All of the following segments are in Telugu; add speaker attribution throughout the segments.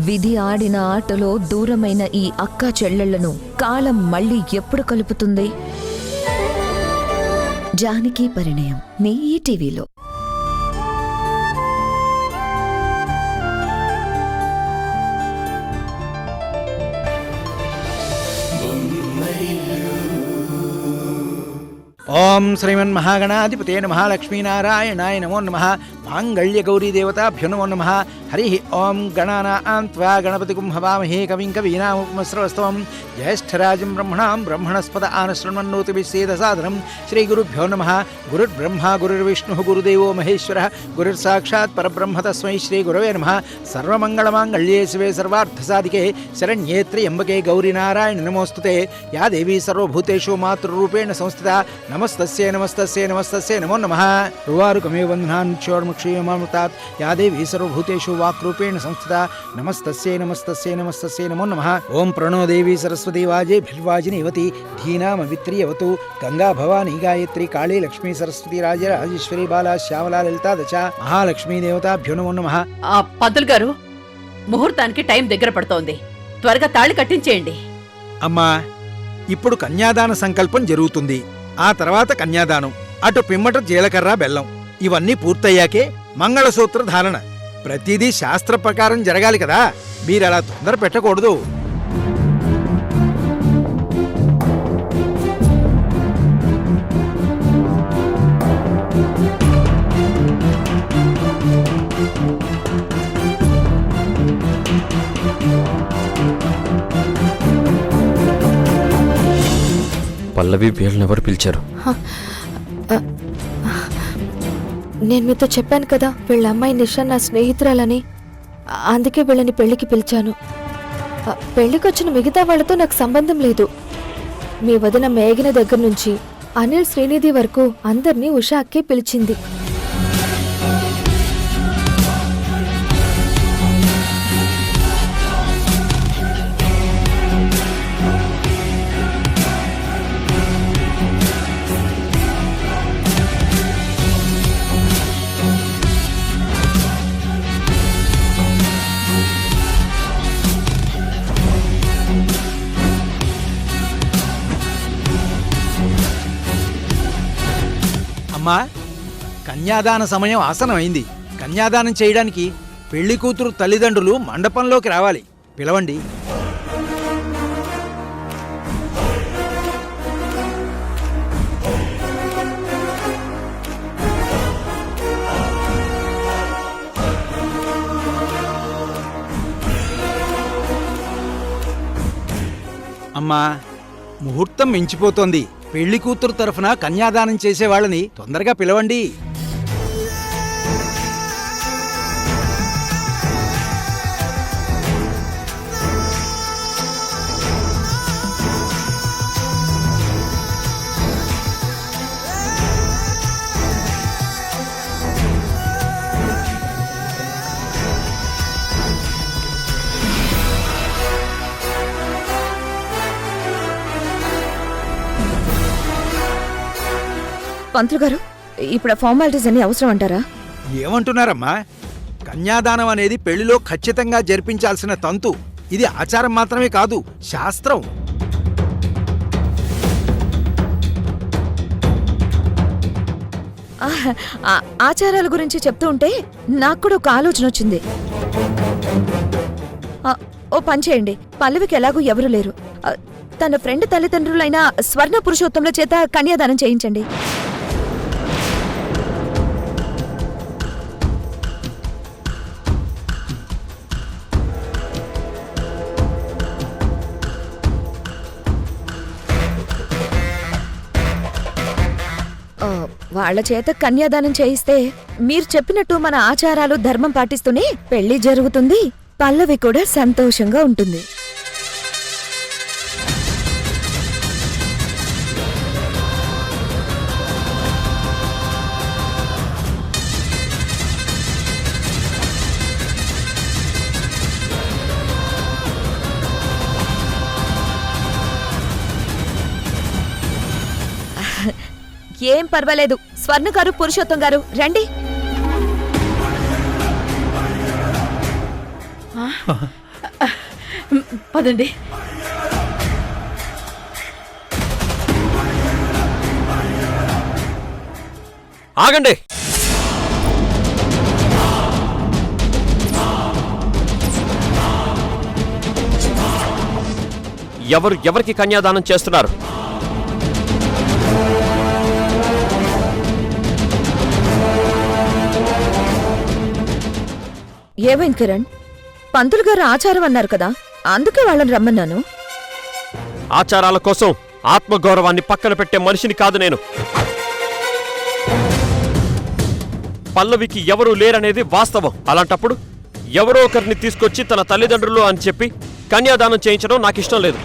Speaker 1: విధి ఆడిన ఆటలో దూరమైన ఈ అక్క చెల్లెళ్లను కాలం మళ్ళీ ఎప్పుడు కలుపుతుంది? జానకి పరిణయం మీ ఈటీవీలో.
Speaker 2: ఓం శ్రీమన్మహాగణాధిపతే నమః లక్ష్మీనారాయణాయ నమో నమః మాంగళ్యగౌరీదేవతాభ్యో నమో నమః. హరి ఓం గణానాం త్వా గణపతిగుం హవామహే కవిం కవీనాముపమస్రవస్తవం జ్యేష్ఠరాజం బ్రహ్మణాం బ్రహ్మణస్పద ఆనశృణ్వన్నోతిభిస్సేదసాదనం. శ్రీగురుభ్యో నమః. గురుర్బ్రహ్మ గురుర్విష్ణుః గురుదేవో మహేశ్వరः గురుర్సాక్షాత్ పరబ్రహ్మ తస్మై శ్రీగురవే నమః. సర్వమంగళమాంగళ్యే శివే సర్వార్థసాధికే శరణ్యే త్ర్యంబకే గౌరీ నారాయణ నమోస్తుతే. యా దేవీ సర్వభూతేషు మాతృరూపేణ సంస్థితా నమస్తస్యై నమస్తస్యై నమస్తస్యై నమో నమః. రువారుకమే బంధనాన్ చోర్ముక్షీయమామృతాత్ యా దేవీ సర్వభూతేషు వాక్రూపేణ సంస్థితా నమస్తస్యై నమస్తస్యై నమస్తస్యై నమో నమః. ఓం ప్రణో దేవీ సరస్వతీ వాజే భిర్వాజినీవతి ధీనామవిత్రియవతు గంగా భవానీ గాయత్రి కాళీ లక్ష్మీ సరస్వతి రాజరాజేశ్వరి బాలా శ్యామలా లలితా దశ మహాలక్ష్మీ దేవతాభ్యో నమో నమః.
Speaker 3: పంతులు గారు, ముహూర్తానికి టైం దగ్గర పడుతోంది, త్వరగా తాళి కట్టించేయండి.
Speaker 2: అమ్మా, ఇప్పుడు కన్యాదాన సంకల్పం జరుగుతుంది. ఆ తర్వాత కన్యాదానం, అటు పిమ్మట జీలకర్ర బెల్లం, ఇవన్నీ పూర్తయ్యాకే మంగళసూత్ర ధారణ. ప్రతిదీ శాస్త్ర ప్రకారం జరగాలి కదా, మీరలా తొందర పెట్టకూడదు.
Speaker 4: పల్లవి వీళ్ళని ఎవరు పిలిచారు?
Speaker 5: నేను మీతో చెప్పాను కదా, వీళ్ళ అమ్మాయి నిషా నా స్నేహితురాలని. అందుకే వీళ్ళని పెళ్లికి పిలిచాను. పెళ్లికి వచ్చిన మిగతా వాళ్ళతో నాకు సంబంధం లేదు. మీ వదిన మేఘన దగ్గర నుంచి అనిల్ శ్రీనిధి వరకు అందరినీ ఉషా అక్కే పిలిచింది.
Speaker 2: అమ్మా, కన్యాదాన సమయం ఆసనమైంది. కన్యాదానం చేయడానికి పెళ్లి కూతురు తల్లిదండ్రులు మండపంలోకి రావాలి. పిలవండి. అమ్మా, ముహూర్తం మించిపోతోంది. పెళ్లి కూతురు తరఫున కన్యాదానం చేసేవాళ్ళని తొందరగా పిలవండి.
Speaker 1: పంతులు గారు, ఇప్పుడు ఫార్మాలిటీస్ అన్ని అవసరం అంటారా?
Speaker 2: ఏమంటున్నారమ్మా? కన్యాదానం అనేది పెళ్లిలో ఖచ్చితంగా జరిపించాల్సిన తంతు. ఇది ఆచారం మాత్రమే కాదు, శాస్త్రం.
Speaker 1: ఆచారాల గురించి చెప్తూ ఉంటే నాకు కూడా ఒక ఆలోచన వచ్చింది. ఓ పని చేయండి, పల్లవికి ఎలాగూ ఎవరు లేరు, తన ఫ్రెండ్ తల్లిదండ్రులైన స్వర్ణ పురుషోత్తంల చేత కన్యాదానం చేయించండి. వాళ్ల చేత కన్యాదానం చేయిస్తే మీరు చెప్పినట్టు మన ఆచారాలు ధర్మం పాటిస్తూనే పెళ్లి జరుగుతుంది. పల్లవి కూడా సంతోషంగా ఉంటుంది. ఏం పర్వాలేదు. స్వర్ణ గారు, పురుషోత్తం గారు రండి.
Speaker 3: పదండి.
Speaker 4: ఆగండి. ఎవరికి కన్యాదానం చేస్తున్నారు?
Speaker 1: ఏమైంది కిరణ్? పంతులు గారు ఆచారం అన్నారు కదా, అందుకే వాళ్ళని రమ్మన్నాను.
Speaker 4: ఆచారాల కోసం ఆత్మగౌరవాన్ని పక్కన పెట్టే మనిషిని కాదు నేను. పల్లవికి ఎవరూ లేరనేది వాస్తవం. అలాంటప్పుడు ఎవరో ఒకరిని తీసుకొచ్చి తన తల్లిదండ్రులు అని చెప్పి కన్యాదానం చేయించడం నాకిష్టం లేదు.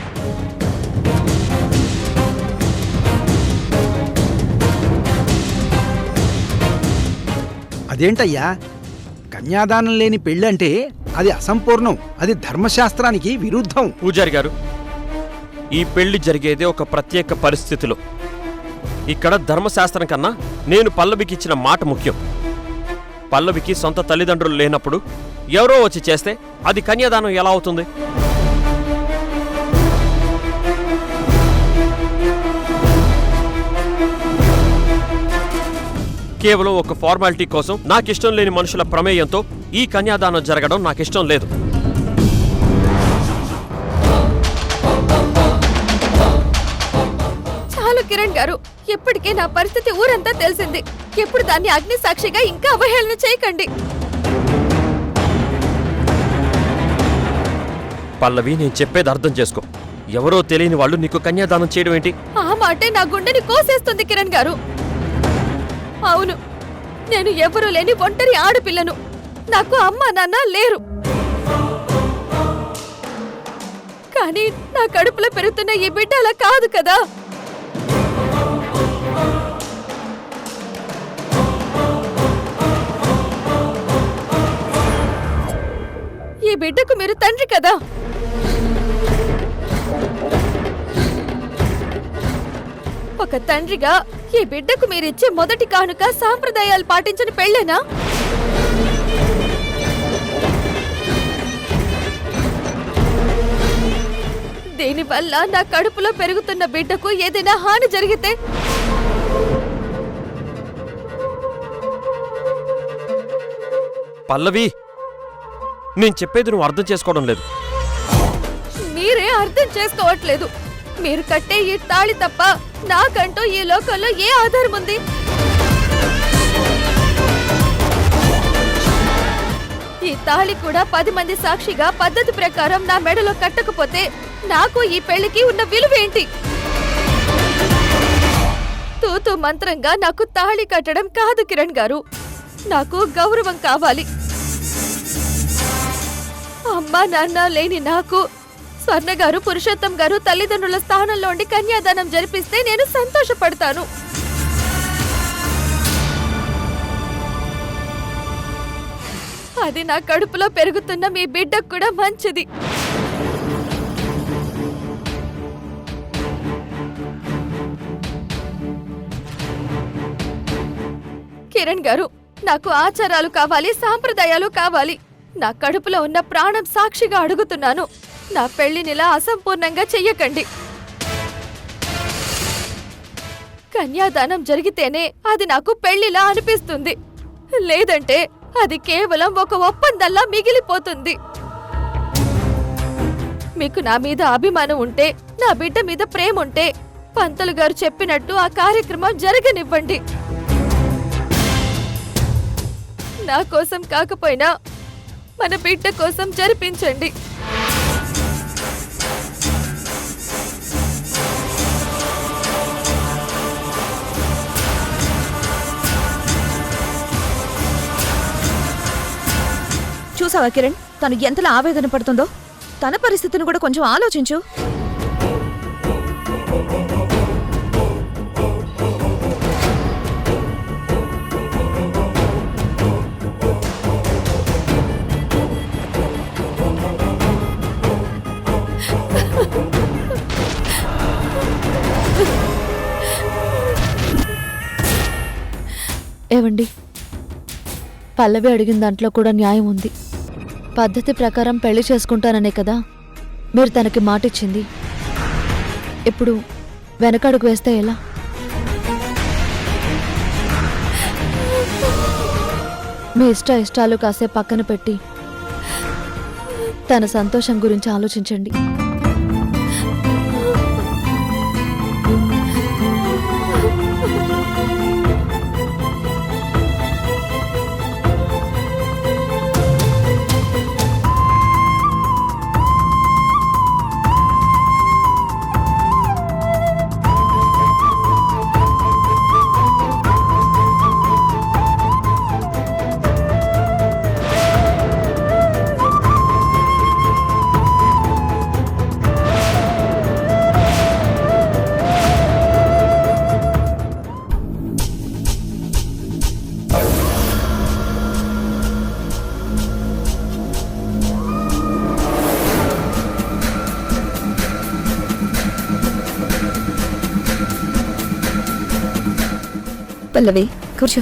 Speaker 2: అదేంటయ్యా, కన్యాదానం లేని పెళ్ళంటే అది అసంపూర్ణం, అది ధర్మశాస్త్రానికి విరుద్ధం.
Speaker 4: పూజారి గారు, ఈ పెళ్లి జరిగేదే ఒక ప్రత్యేక పరిస్థితిలో. ఇక్కడ ధర్మశాస్త్రం కన్నా నేను పల్లవికి ఇచ్చిన మాట ముఖ్యం. పల్లవికి సొంత తల్లిదండ్రులు లేనప్పుడు ఎవరో వచ్చి చేస్తే అది కన్యాదానం ఎలా అవుతుంది? కేవలం ఒక ఫార్మాలిటీ కోసం నాకిష్టం లేని మనుషుల ప్రమేయంతో ఈ కన్యాదానం జరగడం నాకిష్టం లేదు.
Speaker 5: చాలు కిరణ్ గారు, ఇప్పటికే నా పరిస్థితి ఊరంతా తెలిసింది. ఎప్పుడు దాన్ని అగ్ని సాక్షిగా ఇంకా అవహేళన చేయకండి.
Speaker 4: పల్లవి, నేను చెప్పేది అర్థం చేసుకో. ఎవరో తెలియని వాళ్ళు నీకు కన్యాదానం చేయడం ఏంటి?
Speaker 5: ఆ మాటే నా గుండెని కోసేస్తుంది కిరణ్ గారు. అవును, నేను ఎవరూ లేని ఒంటరి ఆడపిల్లను. నాకు అమ్మ నాన్న లేరు. కానీ నా కడుపులో పెరుగుతున్న ఈ బిడ్డ అలా కాదు కదా. ఈ బిడ్డకు మీరు తండ్రి కదా. ఒక తండ్రిగా ఈ బిడ్డకు మీరిచ్చే మొదటి కానుక సాంప్రదాయాలు పాటించిన పెళ్ళేనా? దీనివల్ల నా కడుపులో పెరుగుతున్న బిడ్డకు ఏదైనా హాని జరిగితే?
Speaker 4: పల్లవి, నేను చెప్పేది నువ్వు అర్థం చేసుకోవడం లేదు.
Speaker 5: మీరే అర్థం చేసుకోవట్లేదు. మీరు కట్టే ఈ తాళి తప్ప నాకంటూ ఈ లోకంలో ఏ ఆధారం ఉంది? ఈ తాళి కూడా 10 మంది సాక్షిగా పద్ధతి ప్రకారం నా మెడలో కట్టకపోతే నాకు ఈ పెళ్లికి ఉన్న విలువేంటి? తూతూ మంత్రంగా నాకు తాళి కట్టడం కాదు కిరణ్ గారు. నాకు గౌరవం కావాలి. అమ్మా నాన్న లేని నాకు స్వర్ణ గారు, పురుషోత్తం గారు తల్లిదండ్రుల స్థానంలో ఉండి కన్యాదానం జరిపిస్తే నేను సంతోషపడతాను. అది నా కడుపులో పెరుగుతున్న మీ బిడ్డకు కూడా మంచిది. కిరణ్ గారు, నాకు ఆచారాలు కావాలి, సాంప్రదాయాలు కావాలి. నా కడుపులో ఉన్న ప్రాణం సాక్షిగా అడుగుతున్నాను. నా పెళ్లినిలా అసంపూర్ణంగా చెయ్యకండి. కన్యాదానం జరిగితేనే అది నాకు పెళ్లిలా అనిపిస్తుంది. లేదంటే అది కేవలం ఒక ఒప్పందంలా మిగిలిపోతుంది. మీకు నా మీద అభిమానం ఉంటే, నా బిడ్డ మీద ప్రేమ ఉంటే పంతులు గారు చెప్పినట్టు ఆ కార్యక్రమం జరగనివ్వండి. నా కోసం కాకపోయినా మన బిడ్డ కోసం జరిపించండి.
Speaker 1: చూసావా కిరణ్, తను ఎంతలా ఆవేదన పడుతుందో? తన పరిస్థితిని కూడా కొంచెం ఆలోచించు.
Speaker 5: ఏవండి, పల్లవి అడిగిన దాంట్లో కూడా న్యాయం ఉంది. పద్ధతి ప్రకారం పెళ్లి చేసుకుంటాననే కదా మీరు తనకి మాటిచ్చింది. ఇప్పుడు వెనకడుగు వేస్తే ఎలా? మీ ఇష్టాలు కాసేపు పక్కన పెట్టి తన సంతోషం గురించి ఆలోచించండి.
Speaker 1: పల్లవి కూర్చో.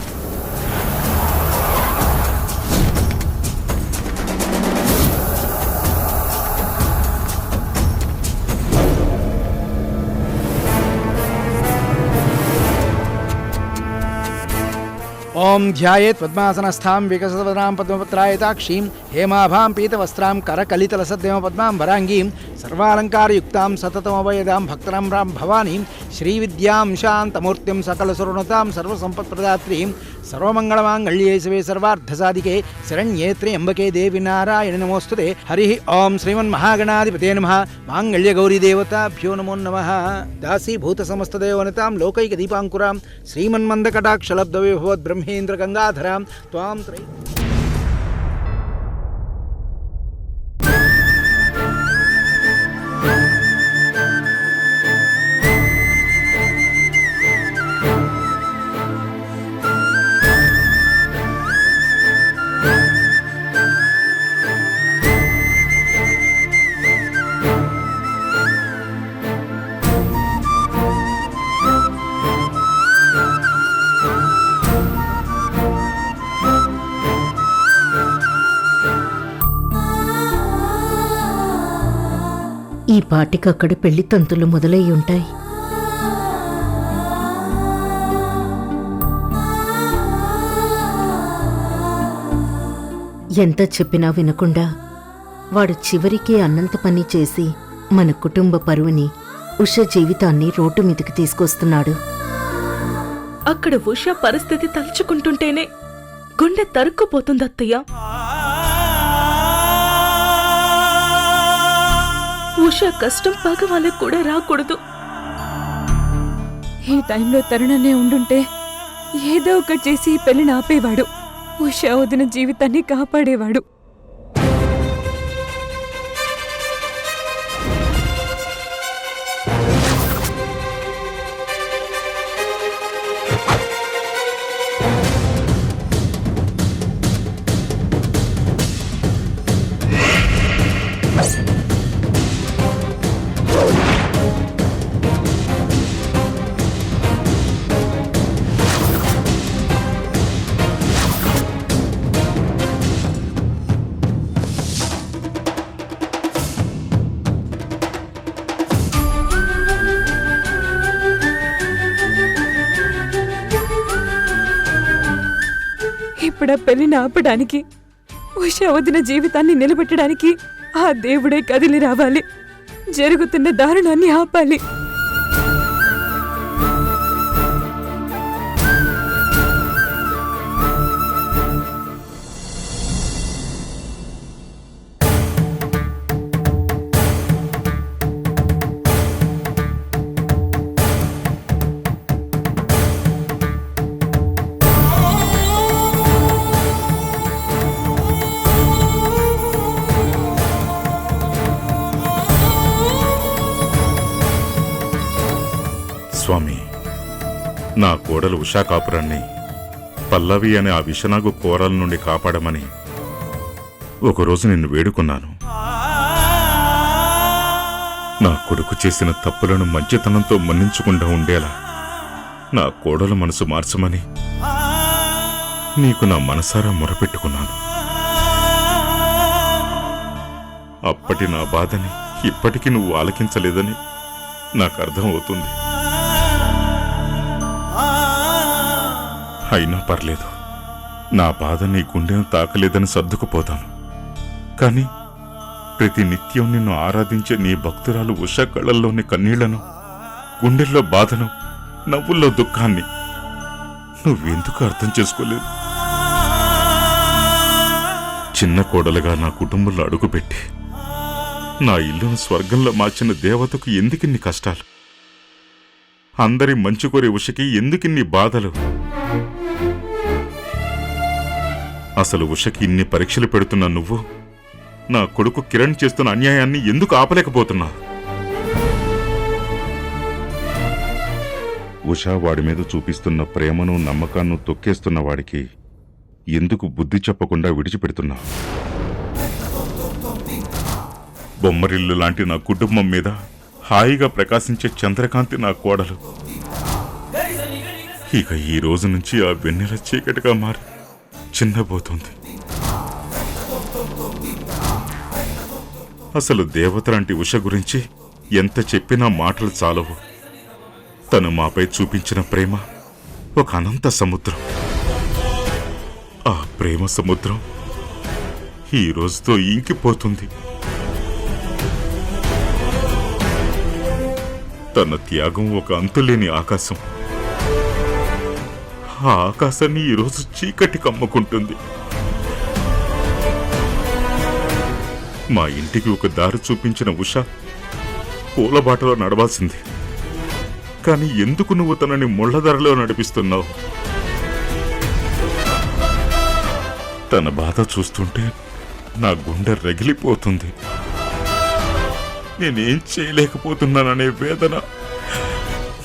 Speaker 2: ఓం ధ్యాయేత్ పద్మాసనస్థాం వికసితవదనాం పద్మపత్రాయతాక్షీం హేమాభాం పీతవస్త్రాం కరకలితలసద్దేమ పద్మాం వరాంగీం సర్వాలంకారయుక్తాం సతతమభయదాం భక్తనాం రాం భవానీం శ్రీవిద్యాం శాంతమూర్తిం సకలసురుణతాం సర్వసంపత్ప్రదాత్రీం సర్వమంగళమాంగళ్యే శివే సర్వార్థసాధికే శరణ్యే త్ర్యంబకే దేవి నారాయణ నమోస్తుతే. హరి ఓం శ్రీమన్మహాగణాధిపతే నమః. మాంగళ్యగౌరీదేవతాభ్యో నమో నమః. దాసీభూత సమస్తదేవనతాం లోకైక దీపాంకురాం శ్రీమన్మందకటాక్షలబ్ధవిభవద్ బ్రహ్మేంద్ర గంగాధరాం త్వాం త్రై.
Speaker 6: ఈ పాటికక్కడ పెళ్లి తంతులు మొదలై ఉంటాయి. ఎంత చెప్పినా వినకుండా వాడు చివరికి అన్నంత పని చేసి మన కుటుంబ పరువుని, ఉష జీవితాన్ని రోడ్డు మీదకి తీసుకొస్తున్నాడు.
Speaker 7: అక్కడ ఉష పరిస్థితి తలుచుకుంటుంటేనే గుండె తరుక్కుపోతుంది అత్తయ్య. ఉష కష్టం పగ వాళ్ళకు కూడా రాకూడదు.
Speaker 8: ఈ టైంలో తరుణనే ఉండుంటే ఏదో ఒకటి చేసి ఈ పెళ్లిని ఆపేవాడు. ఉషా వదిన జీవితాన్ని కాపాడేవాడు. ఇప్పుడు ఆ పెళ్లిని ఆపడానికి, ఉషా వదిన జీవితాన్ని నిలబెట్టడానికి ఆ దేవుడే కదిలి రావాలి. జరుగుతున్న దారుణాన్ని ఆపాలి.
Speaker 9: స్వామి, నా కోడలు ఉషా కాపురాన్ని పల్లవి అనే ఆ విషనాగు కోరల నుండి కాపాడమని ఒకరోజు నిన్ను వేడుకున్నాను. నా కొడుకు చేసిన తప్పులను మంచితనంతో మన్నించకుండా ఉండేలా నా కోడలు మనసు మార్చమని నీకు నా మనసారా మొరపెట్టుకున్నాను. అప్పటి నా బాధని ఇప్పటికీ నువ్వు ఆలకించలేదని నాకు అర్థమవుతుంది. అయినా పర్లేదు, నా బాధ నీ గుండెను తాకలేదని సర్దుకుపోతాను. కానీ ప్రతి నిత్యం నిన్ను ఆరాధించే నీ భక్తురాలు ఉష కళ్ళల్లోని కన్నీళ్లను, గుండెల్లో బాధను, నవ్వుల్లో దుఃఖాన్ని నువ్వెందుకు అర్థం చేసుకోలేదు? చిన్న కోడలుగా నా కుటుంబంలో అడుగుపెట్టి నా ఇల్లును స్వర్గంలో మార్చిన దేవతకు ఎందుకిన్ని కష్టాలు? అందరి మంచి కోరే ఉషకి ఎందుకిన్ని బాధలు? అసలు ఉషకి ఇన్ని పరీక్షలు పెడుతున్నా నువ్వు నా కొడుకు కిరణ్ చేస్తున్న అన్యాయాన్ని ఎందుకు ఆపలేకపోతున్నావు? ఉషా వాడి మీద చూపిస్తున్న ప్రేమను, నమ్మకాన్ని తొక్కేస్తున్న వాడికి ఎందుకు బుద్ధి చెప్పకుండా విడిచిపెడుతున్నావు? బొమ్మరిల్లు లాంటి నా కుటుంబం మీద హాయిగా ప్రకాశించే చంద్రకాంతి నా కోడలు ఇక ఈ రోజు నుంచి ఆ వెన్నెల చీకటిగా మారి చిన్నబోతుంది. అసలు దేవత లాంటి ఉష గురించి ఎంత చెప్పినా మాటలు చాలవు. తను మాపై చూపించిన ప్రేమ ఒక అనంత సముద్రం. ఆ ప్రేమ సముద్రం ఈ రోజుతో ఇంకిపోతుంది. తన త్యాగం ఒక అంతులేని ఆకాశం. ఆ ఆకాశాన్ని ఈరోజు చీకటి కమ్ముకుంటుంది. మా ఇంటికి ఒక దారి చూపించిన ఉష పూలబాటలో నడవాల్సింది. కానీ ఎందుకు నువ్వు తనని ముళ్లధరలో నడిపిస్తున్నావు? తన బాధ చూస్తుంటే నా గుండె రగిలిపోతుంది. నేనేం చేయలేకపోతున్నాననే వేదన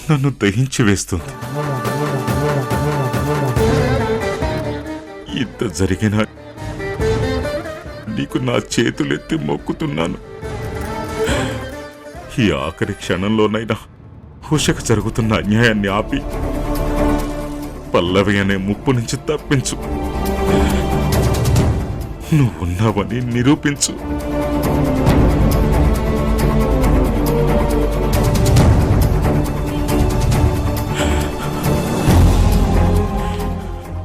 Speaker 9: నన్ను దహించి వేస్తుంది. ఇంత జరిగినా నీకు నా చేతులెత్తి మొక్కుతున్నాను. ఈ ఆఖరి క్షణంలోనైనా ఉషకు జరుగుతున్న అన్యాయాన్ని ఆపి పల్లవి అనే ముప్పు నుంచి తప్పించు. నువ్వున్నావని నిరూపించు.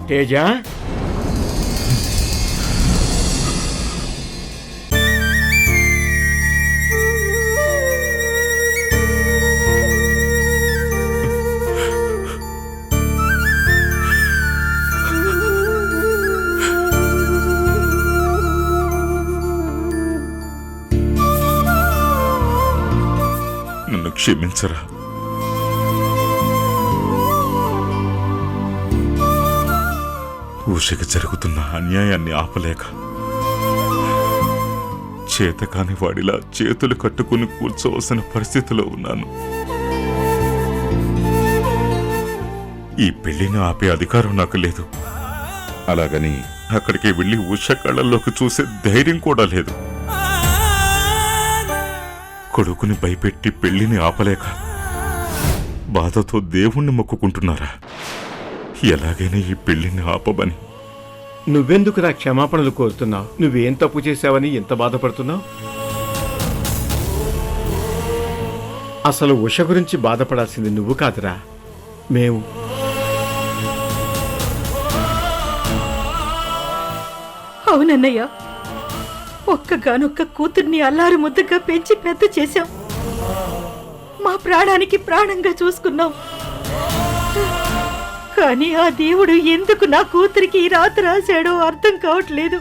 Speaker 2: తేజ,
Speaker 9: నన్ను క్షమించరా. ఉషకి జరుగుతున్న అన్యాయాన్ని ఆపలేక చేతకాని వాడిలా చేతులు కట్టుకుని కూర్చోవలసిన పరిస్థితిలో ఉన్నాను. ఈ పెళ్లిని ఆపే అధికారం నాకు లేదు. అలాగని అక్కడికి వెళ్లి ఉష కళ్ళల్లోకి చూసే ధైర్యం కూడా లేదు. కొడుకుని భయపెట్టి పెళ్లిని ఆపలేక బాధతో దేవుణ్ణి మొక్కుకుంటున్నారా? ఎలాగైనా ఈ పెళ్లిని ఆపమని.
Speaker 2: నువ్వెందుకు నా క్షమాపణలు కోరుతున్నావు? నువ్వేం తప్పు చేశావని ఎంత బాధపడుతున్నావు? అసలు ఉష గురించి బాధపడాల్సింది నువ్వు కాదురా, మేము.
Speaker 7: అవునన్నయ్య, ఒక్కగానొక్క కూతుర్ని అల్లారు ముద్దుగా పెంచి పెద్ద చేశాం. మా ప్రాణానికి ప్రాణంగా చూసుకున్నాం. కానీ ఆ దేవుడు ఎందుకు నా కూతురికి ఈ రాత రాశాడో అర్థం కావట్లేదు.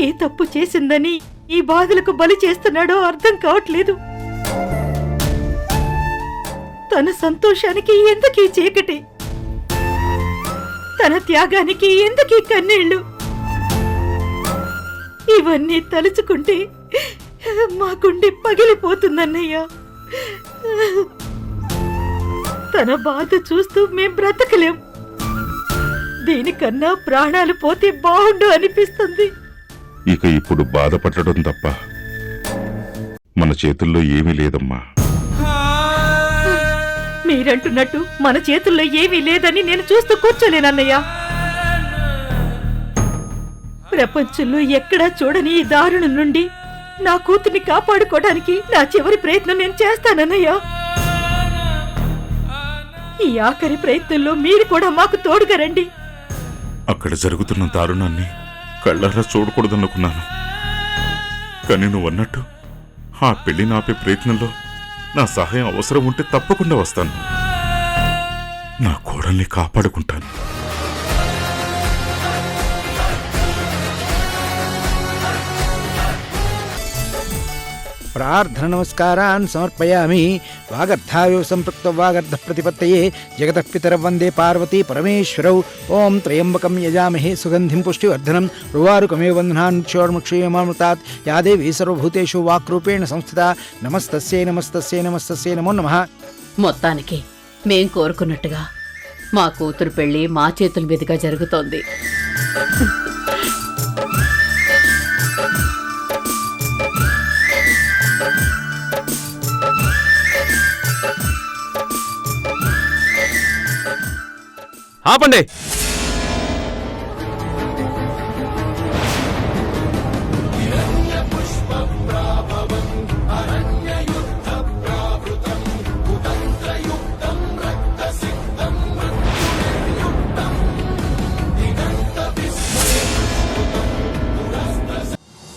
Speaker 7: ఏ తప్పు చేసిందని ఈ బాధలకు బలి చేస్తున్నాడో అర్థం కావట్లేదు. తన సంతోషానికి ఎందుకీ చీకటి? తన త్యాగానికి ఎందుకీ కన్నీళ్లు? ఇవన్నీ తలుచుకుంటే మా గుండె పగిలిపోతుందన్నయ్యా. తన బాధ చూస్తూ మేం బ్రతకలేం. దీనికన్నా ప్రాణాలు పోతే బాగుండు అనిపిస్తుంది.
Speaker 9: ఇక ఇప్పుడు బాధపడటం తప్ప మన చేతుల్లో ఏమీ లేదమ్మా.
Speaker 7: మీరంటున్నట్టు మన చేతుల్లో ఏమీ లేదని నేను చూస్తూ కూర్చోలేనన్నయ్యా. ప్రపంచంలో ఎక్కడా చూడని ఈ దారుణం నుండి నా కూతుర్ని కాపాడుకోవడానికి నా చివరి ప్రయత్నం నేను చేస్తానన్నయ్యా. ఈ ఆఖరి ప్రయత్నంలో మీరు కూడా మాకు తోడుగా రండి.
Speaker 9: అక్కడ జరుగుతున్న దారుణాన్ని కళ్ళారా చూడకూడదనుకున్నాను. కానీ నువ్వు అన్నట్టు ఆ పెళ్లిని ఆపే ప్రయత్నంలో నా సహాయం అవసరం ఉంటే తప్పకుండా వస్తాను. నా కోడల్ని కాపాడుకుంటాను.
Speaker 2: ప్రార్థన నమస్కారాన్ సమర్పయామి. వాగర్థాయో సంపృక్త వాగర్థ ప్రతిపత్తయే జగతః పితరౌ వందే పార్వతీ పరమేశ్వరౌ. ఓం త్రయంబకం యజామహే సుగంధిం పుష్టివర్ధనం రువారుకమేవ బంధనాన్క్షోర్ముక్షీయమామృతాత్ యా దేవీ సర్వభూతేషు వాక్రూపేణ సంస్థితా. నమస్తస్యై నమస్తస్యై నమస్తస్యై నమో నమః.
Speaker 3: మొత్తానికి మేం కోరుకున్నట్టుగా మా కూతురు పెళ్లి మా చేతుల మీదుగా జరుగుతోంది.
Speaker 4: ఆపండి.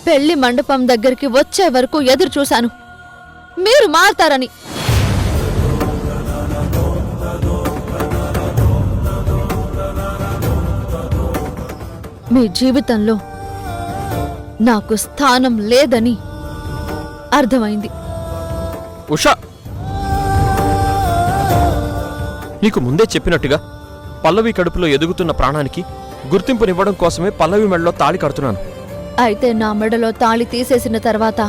Speaker 5: పెళ్లి మండపం దగ్గరికి వచ్చే వరకు ఎదురు చూశాను మీరు మారతారని. మీ జీవితంలో నాకు స్థానం లేదని అర్థమైంది.
Speaker 4: ఉషా, నీకు ముందే చెప్పినట్టుగా పల్లవి కడుపులో ఎదుగుతున్న ప్రాణానికి గుర్తింపునివ్వడం కోసమే పల్లవి మెడలో తాళి కడుతున్నాను.
Speaker 5: అయితే నా మెడలో తాళి తీసేసిన తర్వాత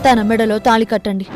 Speaker 5: తన మెడలో తాళి కట్టండి.